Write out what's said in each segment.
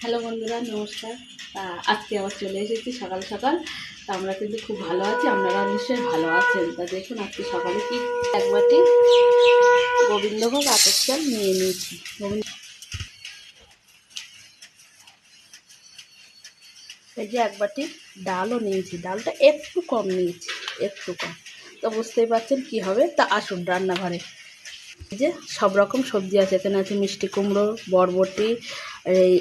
Hello বন্ধুরা, নমস্কার। আজকে আবার চলে এসেছি সকাল সকাল। তা আমরা কিন্তু খুব ভালো আছি, আপনারা নিশ্চয়ই ভালো আছেন। তা দেখুন আজকে সকালে কি এক বাটি গোবিন্দভোগ আতপ চাল নিয়ে নিয়েছি। এই যে এক বাটি ডালও নিয়েছি, ডালটা একটু কম নিয়েছি, একটু কম। তো বুঝতেই পারছেন কি হবে। তা আসুন রান্নাঘরে। এই যে সব রকম সবজি আছে, এখানে আছে মিষ্টি কুমড়ো, বরবটি, এই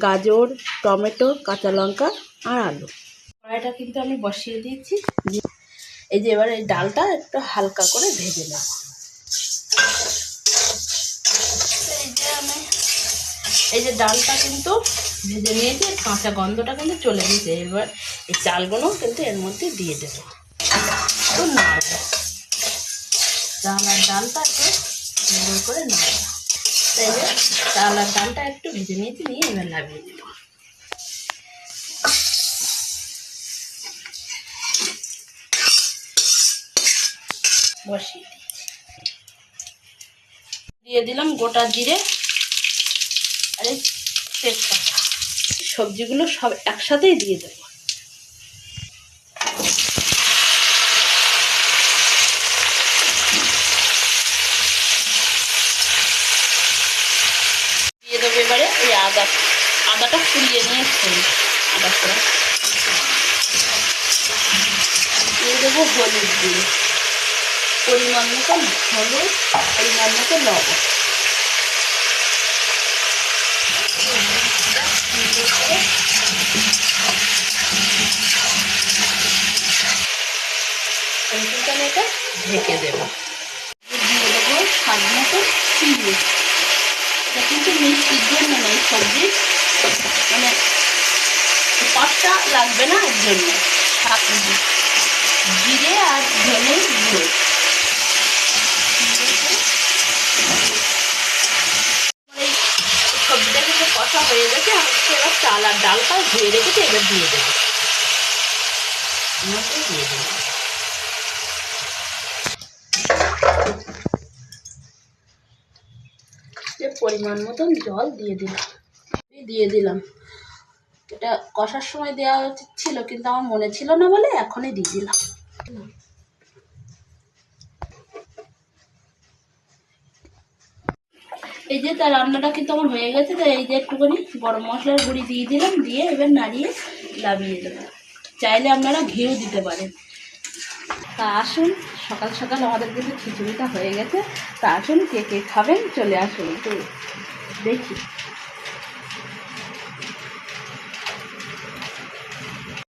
গাজর, টমেটো, কাঁচা লঙ্কা আর আলু। কড়াইটা কিন্তু আমি বসিয়ে দিয়েছি। এই যে এবার এই ডালটা একটু হালকা করে ভেজে নেব। এই যে ডালটা কিন্তু ভেজে নিয়েছি, কাঁচা গন্ধটা কিন্তু চলে গেছে। এবার এই চালগুলো কিন্তু এর মধ্যে দিয়ে দেবো, একটু নাড়বো। চাল আর ডালটা একটু সুন্দর করে নাড়বো। তাই যে চাল আর ডালটা একটু ভেজে নিয়েছি, নিয়ে এবার লাগিয়ে দেবো। বসিয়ে দিয়ে দিলাম গোটা জিরে আর এই তেজপাতা। সবজিগুলো সব একসাথেই দিয়ে দেবো। দিয়ে দেবো এবারে এই আদাটা ফুলিয়ে নিয়েছি। আদা করে দিয়ে দেবো হলুদ দিয়ে, পরিমাণ মতো হলুদ, পরিমাণ মতো লবণ। আমি এটা ঢেকে দেবো। দিয়ে দেবো স্বাদ মতো চিনি। এটা কিন্তু মিষ্টির জন্য নয়, সবজি মানে পাঁচটা লাগবে না, এর জন্য জিরে আর ধনে গুঁড়ো। সবজিটা কিন্তু কষা হয়ে গেছে, আমি এবার চাল আর ডালটা ধুয়ে রেখেছি, এবার দিয়ে দেবো। দিয়ে দেবো পরিমাণ মতন জল দিয়ে দিলাম। এটা কষার সময় দেওয়া উচিত ছিল, কিন্তু আমার মনে ছিল না বলে এখনই দিয়ে দিলাম। এই যে তার রান্নাটা কিন্তু আমার হয়ে গেছে। তো এই যে একটুখানি গরম মশলার গুঁড়ি দিয়ে দিলাম, দিয়ে এবার নাড়িয়ে নামিয়ে দেবো। চাইলে আপনারা ঘিও দিতে পারেন। তা আসুন, সকাল সকাল আমাদের কিন্তু খিচুড়িটা হয়ে গেছে। তা আসুন, কে কে খাবেন চলে আসুন, একটু দেখি।